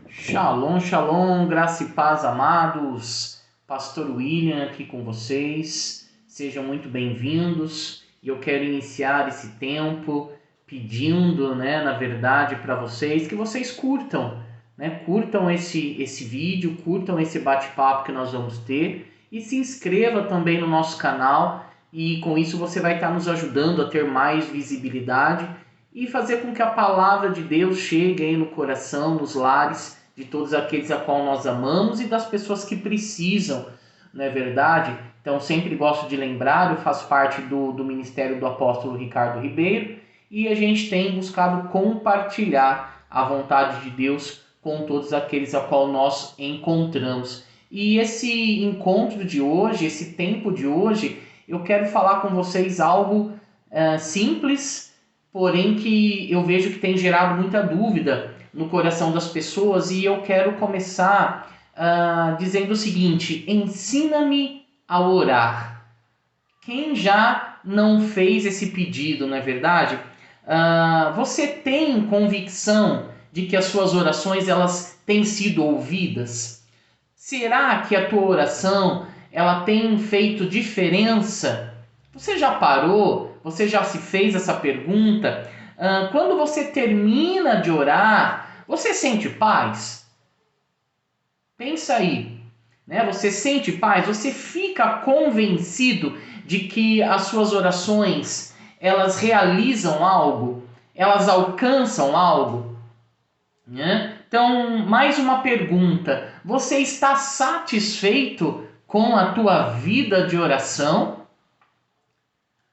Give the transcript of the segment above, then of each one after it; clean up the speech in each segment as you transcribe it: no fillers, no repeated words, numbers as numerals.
Shalom, shalom, graça e paz, amados. Pastor William aqui com vocês. Sejam muito bem-vindos. E eu quero iniciar esse tempo pedindo, na verdade, para vocês que vocês curtam, curtam esse vídeo, curtam esse bate-papo que nós vamos ter e se inscreva também no nosso canal e com isso você vai estar nos ajudando a ter mais visibilidade e fazer com que a palavra de Deus chegue aí no coração, nos lares de todos aqueles a qual nós amamos e das pessoas que precisam, não é verdade? Então, sempre gosto de lembrar, eu faço parte do Ministério do Apóstolo Ricardo Ribeiro e a gente tem buscado compartilhar a vontade de Deus com todos aqueles a qual nós encontramos. E esse encontro de hoje, esse tempo de hoje, eu quero falar com vocês algo simples, porém que eu vejo que tem gerado muita dúvida no coração das pessoas e eu quero começar dizendo o seguinte: ensina-me a orar. Quem já não fez esse pedido, não é verdade? Você tem convicção de que as suas orações elas têm sido ouvidas? Será que a tua oração ela tem feito diferença? Você já parou? Você já se fez essa pergunta? Quando você termina de orar, você sente paz? Pensa aí, Você sente paz? Você fica convencido de que as suas orações, elas realizam algo? Elas alcançam algo? Então, mais uma pergunta. Você está satisfeito com a tua vida de oração?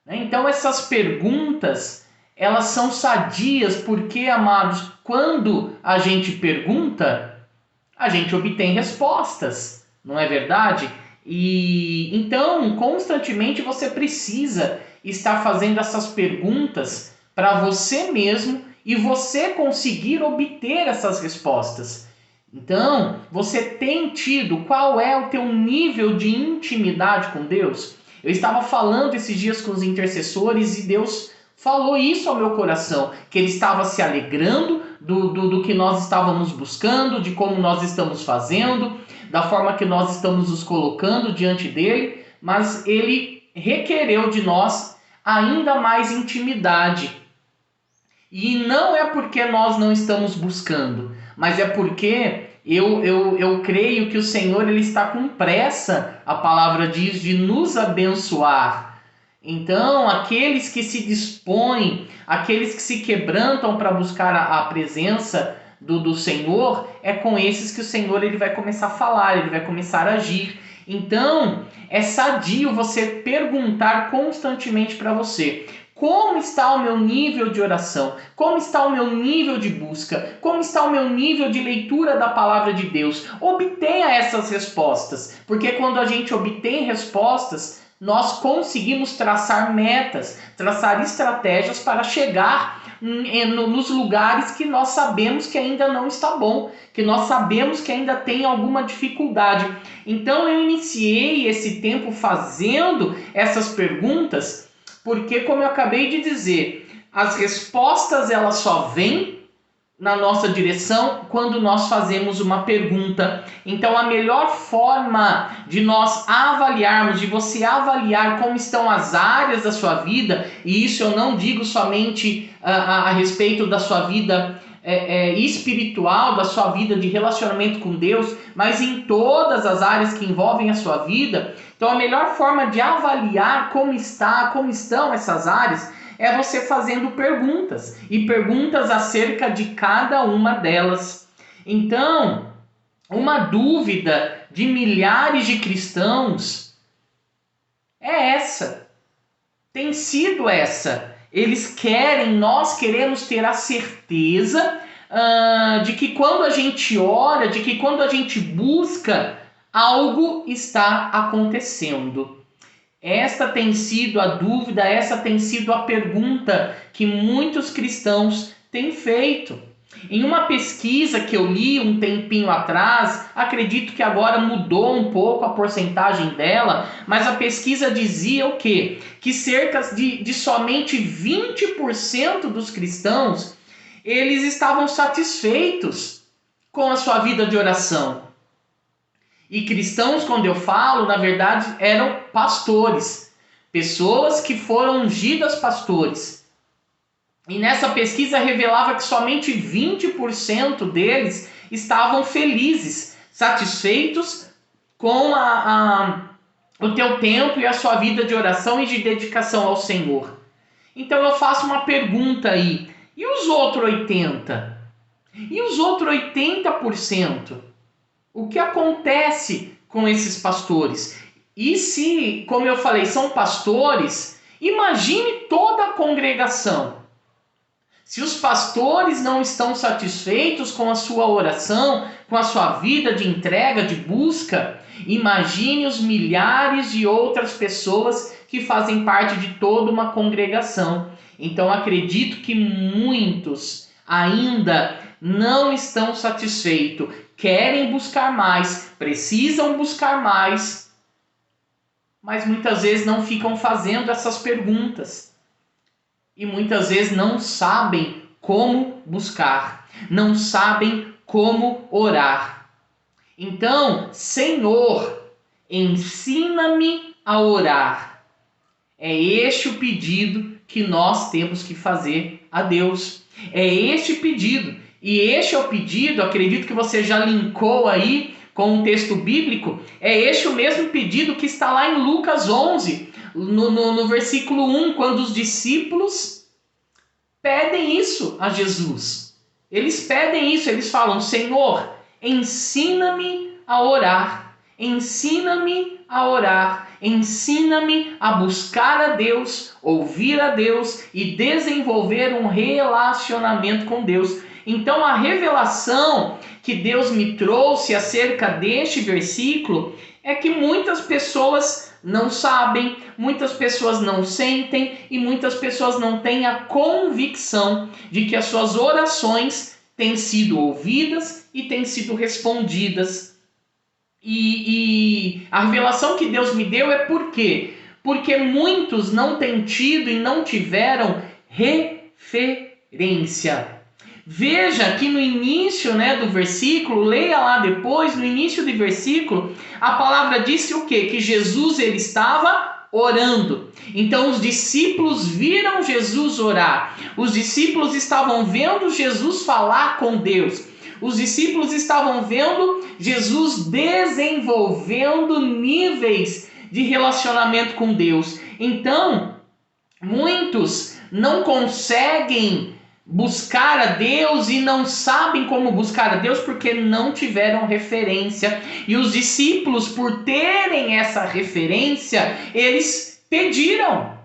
Então, essas perguntas, elas são sadias porque, amados, quando a gente pergunta, a gente obtém respostas, não é verdade? E então, constantemente você precisa estar fazendo essas perguntas para você mesmo e você conseguir obter essas respostas. Então, você tem tido, qual é o teu nível de intimidade com Deus? Eu estava falando esses dias com os intercessores e Deus falou isso ao meu coração, que Ele estava se alegrando do que nós estávamos buscando, de como nós estamos fazendo, da forma que nós estamos nos colocando diante dEle, mas Ele requereu de nós ainda mais intimidade. E não é porque nós não estamos buscando, mas é porque eu creio que o Senhor ele está com pressa, a palavra diz, de nos abençoar. Então, aqueles que se dispõem, aqueles que se quebrantam para buscar a presença do Senhor, é com esses que o Senhor ele vai começar a falar, ele vai começar a agir. Então, é sadio você perguntar constantemente para você: como está o meu nível de oração? Como está o meu nível de busca? Como está o meu nível de leitura da palavra de Deus? Obtenha essas respostas, porque quando a gente obtém respostas, nós conseguimos traçar metas, traçar estratégias para chegar nos lugares que nós sabemos que ainda não está bom, que nós sabemos que ainda tem alguma dificuldade. Então eu iniciei esse tempo fazendo essas perguntas, porque, como eu acabei de dizer, as respostas elas só vêm na nossa direção quando nós fazemos uma pergunta. Então, a melhor forma de nós avaliarmos, de você avaliar como estão as áreas da sua vida, e isso eu não digo somente a respeito da sua vida espiritual, da sua vida de relacionamento com Deus, mas em todas as áreas que envolvem a sua vida. Então, a melhor forma de avaliar como estão essas áreas é você fazendo perguntas, e perguntas acerca de cada uma delas. Então, uma dúvida de milhares de cristãos é essa, tem sido essa. Nós queremos ter a certeza de que quando a gente ora, de que quando a gente busca, algo está acontecendo. Esta tem sido a dúvida, essa tem sido a pergunta que muitos cristãos têm feito. Em uma pesquisa que eu li um tempinho atrás, acredito que agora mudou um pouco a porcentagem dela, mas a pesquisa dizia o quê? Que cerca de somente 20% dos cristãos, eles estavam satisfeitos com a sua vida de oração. E cristãos, quando eu falo, na verdade, eram pastores. Pessoas que foram ungidas pastores. E nessa pesquisa revelava que somente 20% deles estavam felizes, satisfeitos com o teu tempo e a sua vida de oração e de dedicação ao Senhor. Então eu faço uma pergunta aí. E os outros 80%? E os outros 80%? O que acontece com esses pastores? E se, como eu falei, são pastores, imagine toda a congregação. Se os pastores não estão satisfeitos com a sua oração, com a sua vida de entrega, de busca, imagine os milhares de outras pessoas que fazem parte de toda uma congregação. Então acredito que muitos ainda não estão satisfeitos, querem buscar mais, precisam buscar mais, mas muitas vezes não ficam fazendo essas perguntas. E muitas vezes não sabem como buscar, não sabem como orar. Então, Senhor, ensina-me a orar. É este o pedido que nós temos que fazer a Deus. É este o pedido. E este é o pedido, acredito que você já linkou aí com um texto bíblico, é este o mesmo pedido que está lá em Lucas 11, no versículo 1, quando os discípulos pedem isso a Jesus. Eles pedem isso, eles falam: Senhor, ensina-me a orar, ensina-me a orar, ensina-me a buscar a Deus, ouvir a Deus e desenvolver um relacionamento com Deus. Então a revelação que Deus me trouxe acerca deste versículo é que muitas pessoas não sabem, muitas pessoas não sentem e muitas pessoas não têm a convicção de que as suas orações têm sido ouvidas e têm sido respondidas. E a revelação que Deus me deu é por quê? Porque muitos não têm tido e não tiveram referência. Veja que no início, do versículo, leia lá depois, no início do versículo, a palavra disse o quê? Que Jesus ele estava orando. Então os discípulos viram Jesus orar. Os discípulos estavam vendo Jesus falar com Deus. Os discípulos estavam vendo Jesus desenvolvendo níveis de relacionamento com Deus. Então, muitos não conseguem buscar a Deus e não sabem como buscar a Deus porque não tiveram referência. E os discípulos, por terem essa referência, eles pediram,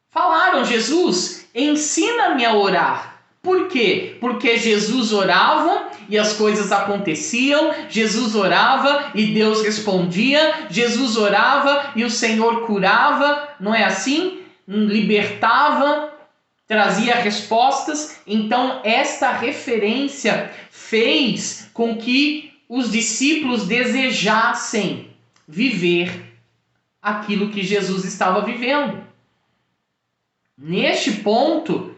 falaram: Jesus, ensina-me a orar. Por quê? Porque Jesus orava e as coisas aconteciam, Jesus orava e Deus respondia, Jesus orava e o Senhor curava, não é assim? Libertava, trazia respostas. Então esta referência fez com que os discípulos desejassem viver aquilo que Jesus estava vivendo. Neste ponto,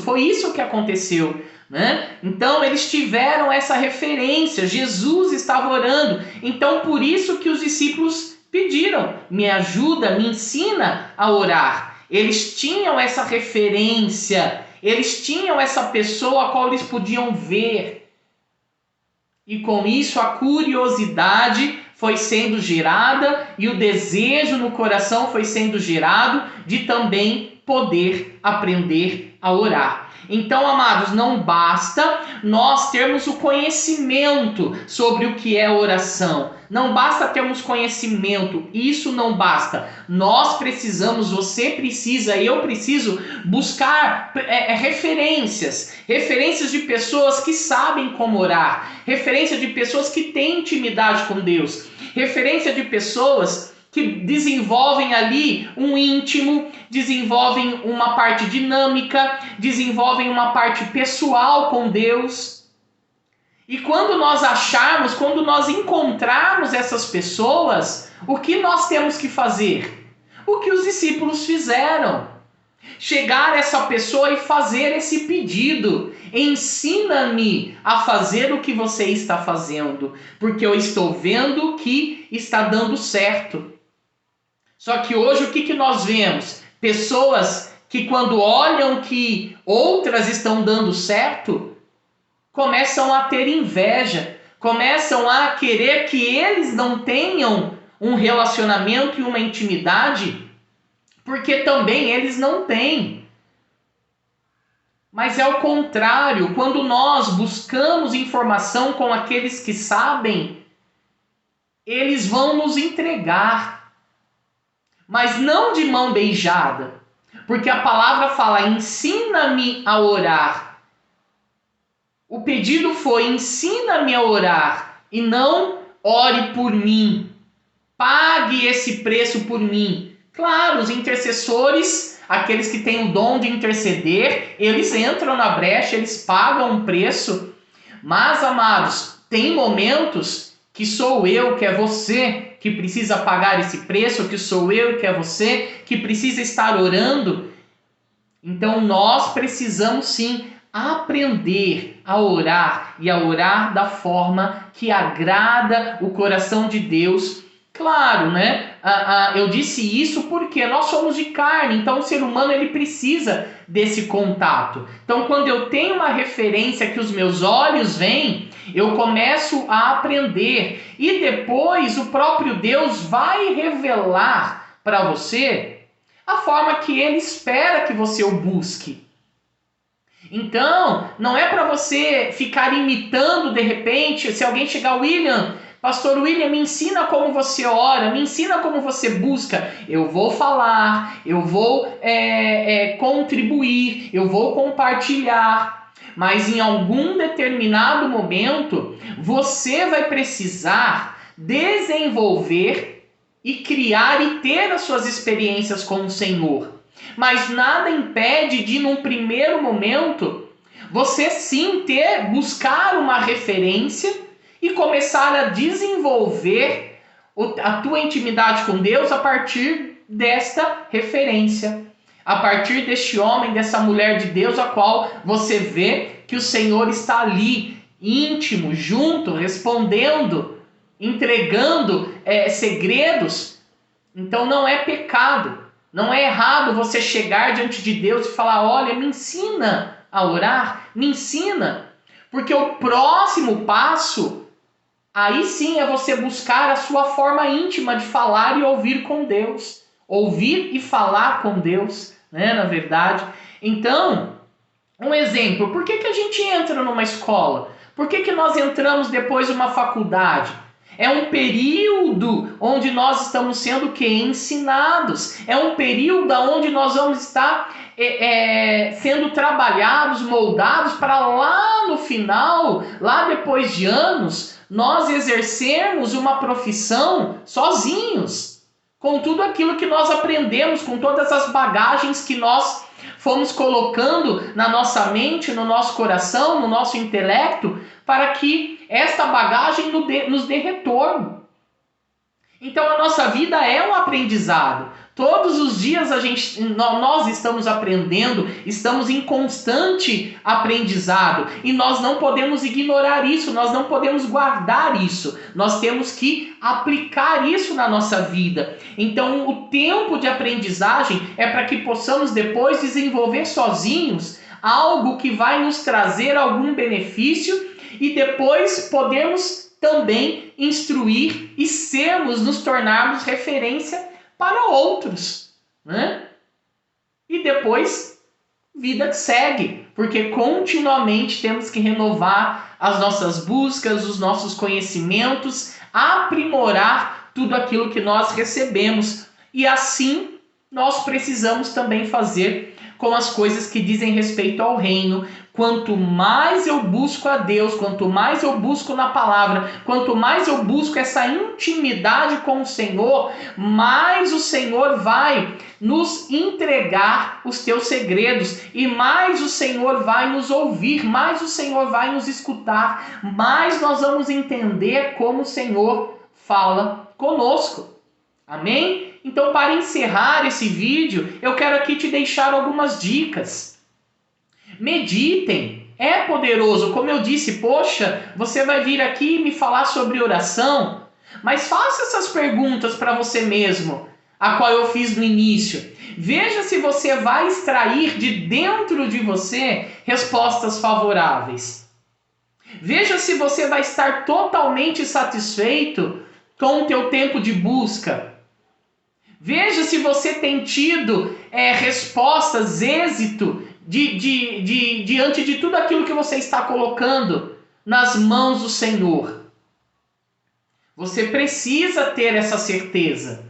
foi isso que aconteceu, né? Então eles tiveram essa referência, Jesus estava orando, então por isso que os discípulos pediram: me ajuda, me ensina a orar. Eles tinham essa referência, eles tinham essa pessoa a qual eles podiam ver. E com isso a curiosidade foi sendo gerada e o desejo no coração foi sendo gerado de também poder aprender a orar. Então, amados, não basta nós termos o conhecimento sobre o que é oração. Não basta termos conhecimento, isso não basta. Nós precisamos, você precisa, eu preciso buscar referências de pessoas que sabem como orar, referência de pessoas que têm intimidade com Deus, referência de pessoas que desenvolvem ali um íntimo, desenvolvem uma parte dinâmica, desenvolvem uma parte pessoal com Deus. E quando nós encontrarmos essas pessoas, o que nós temos que fazer? O que os discípulos fizeram. Chegar a essa pessoa e fazer esse pedido. Ensina-me a fazer o que você está fazendo, porque eu estou vendo que está dando certo. Só que hoje o que nós vemos? Pessoas que quando olham que outras estão dando certo, começam a ter inveja, começam a querer que eles não tenham um relacionamento e uma intimidade, porque também eles não têm. Mas é o contrário, quando nós buscamos informação com aqueles que sabem, eles vão nos entregar, mas não de mão beijada, porque a palavra fala: ensina-me a orar. O pedido foi: ensina-me a orar, e não ore por mim, pague esse preço por mim. Claro, os intercessores, aqueles que têm o dom de interceder, eles entram na brecha, eles pagam um preço. Mas, amados, tem momentos que sou eu, que é você, que precisa pagar esse preço, que sou eu, que é você, que precisa estar orando. Então, nós precisamos sim aprender a orar e a orar da forma que agrada o coração de Deus. Claro, né? Eu disse isso porque nós somos de carne, então o ser humano ele precisa desse contato. Então, quando eu tenho uma referência que os meus olhos veem, eu começo a aprender. E depois o próprio Deus vai revelar para você a forma que ele espera que você o busque. Então, não é para você ficar imitando de repente, se alguém chegar: William, Pastor William, me ensina como você ora, me ensina como você busca. Eu vou falar, eu vou contribuir, eu vou compartilhar. Mas em algum determinado momento, você vai precisar desenvolver e criar e ter as suas experiências com o Senhor. Mas nada impede de, num primeiro momento, você sim buscar uma referência e começar a desenvolver a tua intimidade com Deus a partir desta referência, a partir deste homem, dessa mulher de Deus, a qual você vê que o Senhor está ali, íntimo, junto, respondendo, entregando segredos. Então não é pecado, não é errado você chegar diante de Deus e falar: olha, me ensina a orar, me ensina, porque o próximo passo, aí sim, é você buscar a sua forma íntima de falar e ouvir com Deus. Ouvir e falar com Deus, né, na verdade. Então, um exemplo: por que a gente entra numa escola? Por que nós entramos depois de uma faculdade? É um período onde nós estamos sendo ensinados. É um período onde nós vamos estar sendo trabalhados, moldados, para lá no final, lá depois de anos, nós exercermos uma profissão sozinhos, com tudo aquilo que nós aprendemos, com todas as bagagens que nós fomos colocando na nossa mente, no nosso coração, no nosso intelecto, para que esta bagagem nos dê retorno. Então a nossa vida é um aprendizado. Todos os dias nós estamos aprendendo, estamos em constante aprendizado. E nós não podemos ignorar isso, nós não podemos guardar isso. Nós temos que aplicar isso na nossa vida. Então o tempo de aprendizagem é para que possamos depois desenvolver sozinhos algo que vai nos trazer algum benefício e depois podemos também instruir e nos tornarmos referência para outros, né? E depois, vida que segue, porque continuamente temos que renovar as nossas buscas, os nossos conhecimentos, aprimorar tudo aquilo que nós recebemos. E assim, nós precisamos também fazer com as coisas que dizem respeito ao reino. Quanto mais eu busco a Deus, quanto mais eu busco na palavra, quanto mais eu busco essa intimidade com o Senhor, mais o Senhor vai nos entregar os teus segredos, e mais o Senhor vai nos ouvir, mais o Senhor vai nos escutar, mais nós vamos entender como o Senhor fala conosco. Amém? Então, para encerrar esse vídeo, eu quero aqui te deixar algumas dicas. Meditem, é poderoso. Como eu disse, poxa, você vai vir aqui me falar sobre oração, mas faça essas perguntas para você mesmo, a qual eu fiz no início. Veja se você vai extrair de dentro de você respostas favoráveis. Veja se você vai estar totalmente satisfeito com o teu tempo de busca. Veja se você tem tido respostas, êxito diante de tudo aquilo que você está colocando nas mãos do Senhor. Você precisa ter essa certeza.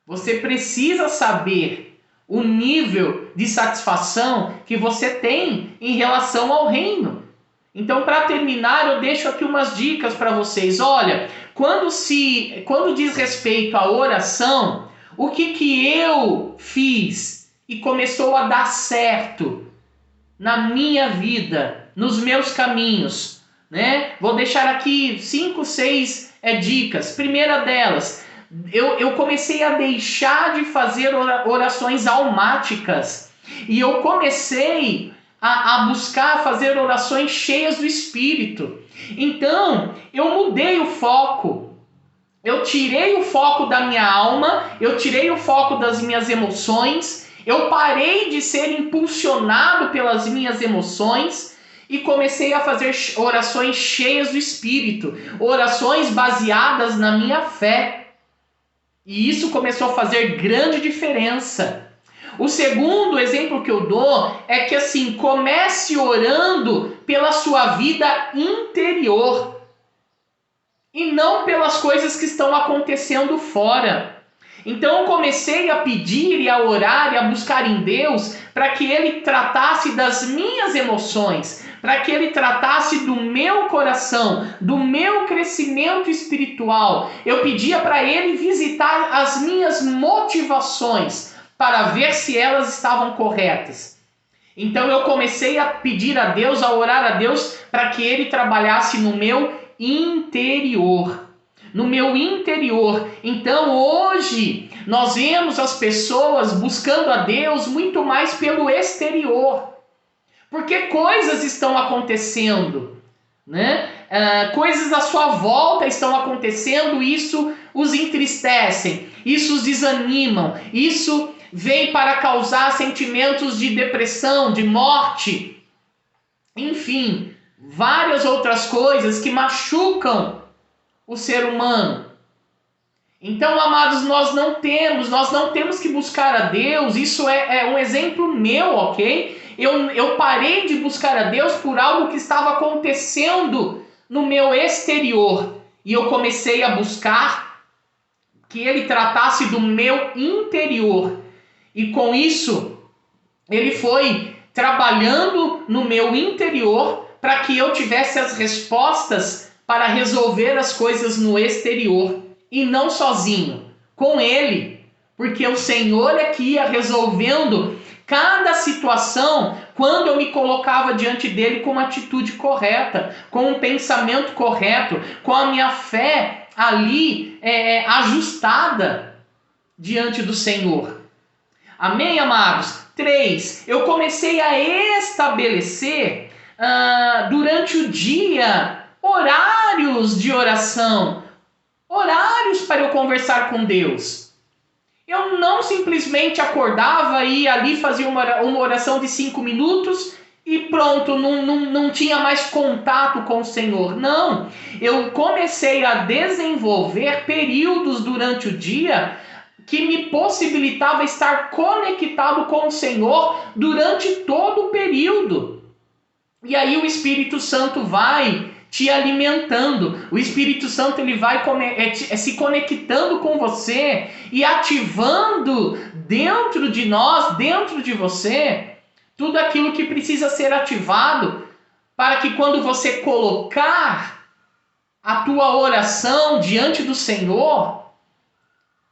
Você precisa saber o nível de satisfação que você tem em relação ao reino. Então, para terminar, eu deixo aqui umas dicas para vocês. Olha, quando diz respeito à oração, o que eu fiz e começou a dar certo na minha vida, nos meus caminhos, né? Vou deixar aqui 5, 6 dicas. Primeira delas, eu comecei a deixar de fazer orações almáticas e eu comecei a buscar fazer orações cheias do Espírito. Então, eu mudei o foco. Eu tirei o foco da minha alma, eu tirei o foco das minhas emoções, eu parei de ser impulsionado pelas minhas emoções e comecei a fazer orações cheias do Espírito, orações baseadas na minha fé. E isso começou a fazer grande diferença. O segundo exemplo que eu dou é que assim, comece orando pela sua vida interior e não pelas coisas que estão acontecendo fora. Então eu comecei a pedir e a orar e a buscar em Deus para que Ele tratasse das minhas emoções, para que Ele tratasse do meu coração, do meu crescimento espiritual. Eu pedia para Ele visitar as minhas motivações, para ver se elas estavam corretas. Então eu comecei a pedir a Deus, a orar a Deus, para que Ele trabalhasse no meu interior. No meu interior. Então hoje nós vemos as pessoas buscando a Deus muito mais pelo exterior. Porque coisas estão acontecendo, né? Coisas à sua volta estão acontecendo, isso os entristecem, isso os desanimam, isso vem para causar sentimentos de depressão, de morte, enfim, várias outras coisas que machucam o ser humano. Então, amados, nós não temos que buscar a Deus, isso é um exemplo meu, ok? Eu parei de buscar a Deus por algo que estava acontecendo no meu exterior, e eu comecei a buscar que Ele tratasse do meu interior. E com isso, Ele foi trabalhando no meu interior para que eu tivesse as respostas para resolver as coisas no exterior. E não sozinho, com Ele. Porque o Senhor é que ia resolvendo cada situação quando eu me colocava diante dEle com uma atitude correta, com um pensamento correto, com a minha fé ali ajustada diante do Senhor. Amém, amados? 3. Eu comecei a estabelecer durante o dia horários de oração, horários para eu conversar com Deus. Eu não simplesmente acordava e ali fazia uma oração de 5 minutos e pronto, não tinha mais contato com o Senhor. Não, eu comecei a desenvolver períodos durante o dia que me possibilitava estar conectado com o Senhor durante todo o período. E aí o Espírito Santo vai te alimentando. O Espírito Santo ele vai se conectando com você e ativando dentro de nós, dentro de você, tudo aquilo que precisa ser ativado para que quando você colocar a tua oração diante do Senhor,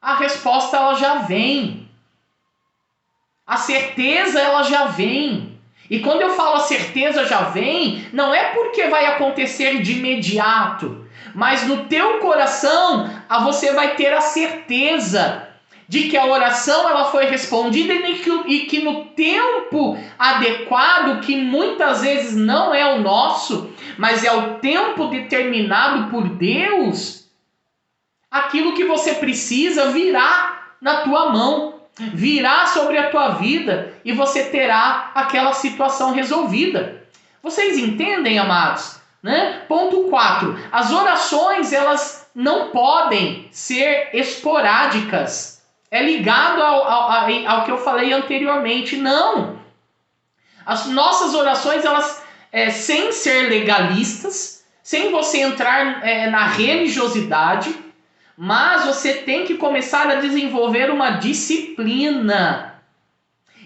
a resposta ela já vem. A certeza ela já vem. E quando eu falo a certeza já vem, não é porque vai acontecer de imediato, mas no teu coração você vai ter a certeza de que a oração ela foi respondida e que no tempo adequado, que muitas vezes não é o nosso, mas é o tempo determinado por Deus, aquilo que você precisa virá na tua mão, virá sobre a tua vida e você terá aquela situação resolvida. Vocês entendem, amados? Né? Ponto 4. As orações elas não podem ser esporádicas. É ligado ao que eu falei anteriormente. Não. As nossas orações, elas, sem ser legalistas, sem você entrar na religiosidade, mas você tem que começar a desenvolver uma disciplina.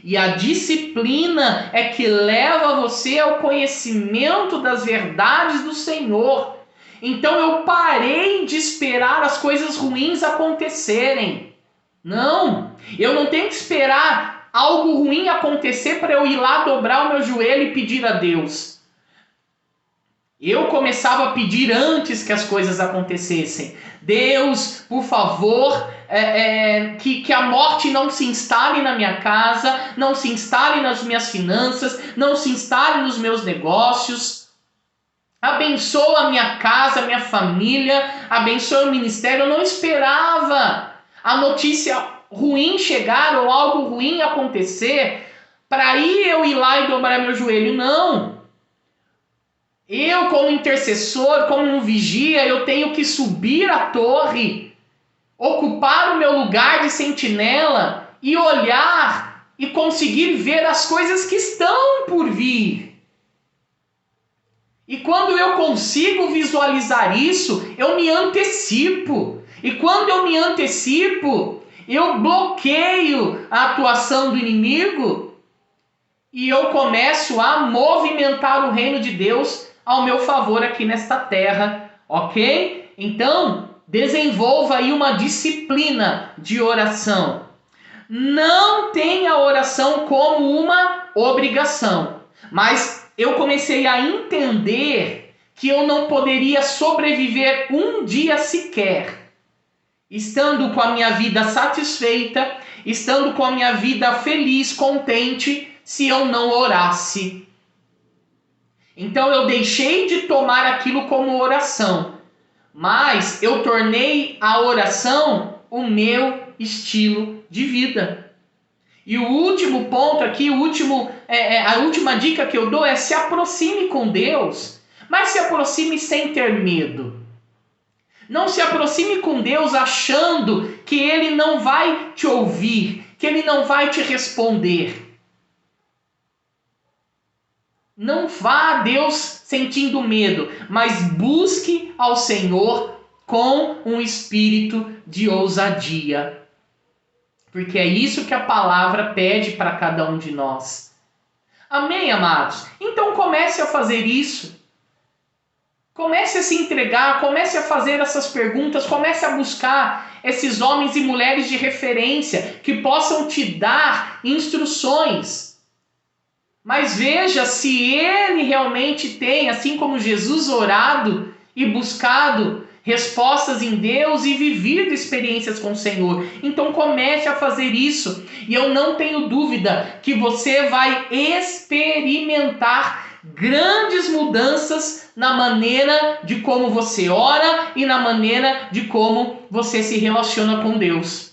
E a disciplina é que leva você ao conhecimento das verdades do Senhor. Então eu parei de esperar as coisas ruins acontecerem. Não, eu não tenho que esperar algo ruim acontecer para eu ir lá dobrar o meu joelho e pedir a Deus. Eu começava a pedir antes que as coisas acontecessem. Deus, por favor, que a morte não se instale na minha casa, não se instale nas minhas finanças, não se instale nos meus negócios. Abençoa a minha casa, a minha família, abençoa o ministério. Eu não esperava a notícia ruim chegar ou algo ruim acontecer para aí eu ir lá e dobrar meu joelho. Não. Eu, como intercessor, como um vigia, eu tenho que subir a torre, ocupar o meu lugar de sentinela e olhar e conseguir ver as coisas que estão por vir. E quando eu consigo visualizar isso, eu me antecipo. E quando eu me antecipo, eu bloqueio a atuação do inimigo e eu começo a movimentar o reino de Deus ao meu favor aqui nesta terra, ok? Então, desenvolva aí uma disciplina de oração. Não tenha a oração como uma obrigação, mas eu comecei a entender que eu não poderia sobreviver um dia sequer estando com a minha vida satisfeita, estando com a minha vida feliz, contente, se eu não orasse. Então eu deixei de tomar aquilo como oração, mas eu tornei a oração o meu estilo de vida. E o último ponto aqui, a última dica que eu dou é: se aproxime com Deus, mas se aproxime sem ter medo. Não se aproxime com Deus achando que Ele não vai te ouvir, que Ele não vai te responder. Não vá a Deus sentindo medo, mas busque ao Senhor com um espírito de ousadia. Porque é isso que a palavra pede para cada um de nós. Amém, amados? Então comece a fazer isso. Comece a se entregar, comece a fazer essas perguntas, comece a buscar esses homens e mulheres de referência que possam te dar instruções. Mas veja se ele realmente tem, assim como Jesus, orado e buscado respostas em Deus e vivido experiências com o Senhor. Então comece a fazer isso. E eu não tenho dúvida que você vai experimentar grandes mudanças na maneira de como você ora e na maneira de como você se relaciona com Deus.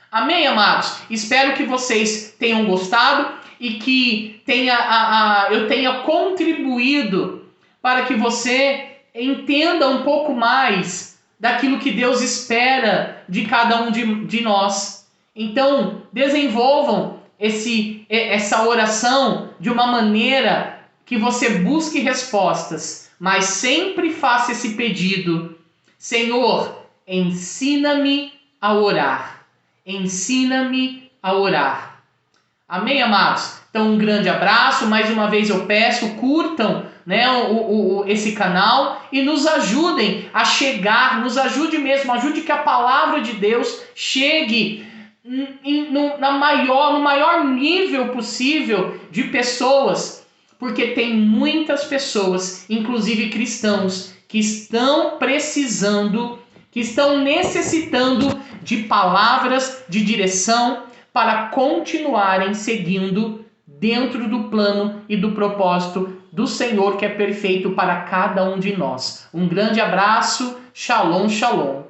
Amém, amados? Espero que vocês tenham gostado e que eu tenha contribuído para que você entenda um pouco mais daquilo que Deus espera de cada um de nós. Então, desenvolvam essa oração de uma maneira que você busque respostas, mas sempre faça esse pedido: Senhor, ensina-me a orar. Ensina-me a orar. Amém, amados? Então, um grande abraço. Mais uma vez eu peço, curtam, né, esse canal e nos ajudem a chegar, nos ajude mesmo, ajude que a palavra de Deus chegue no maior nível possível de pessoas, porque tem muitas pessoas, inclusive cristãos, que estão precisando que estão necessitando de palavras de direção para continuarem seguindo dentro do plano e do propósito do Senhor, que é perfeito para cada um de nós. Um grande abraço, shalom, shalom.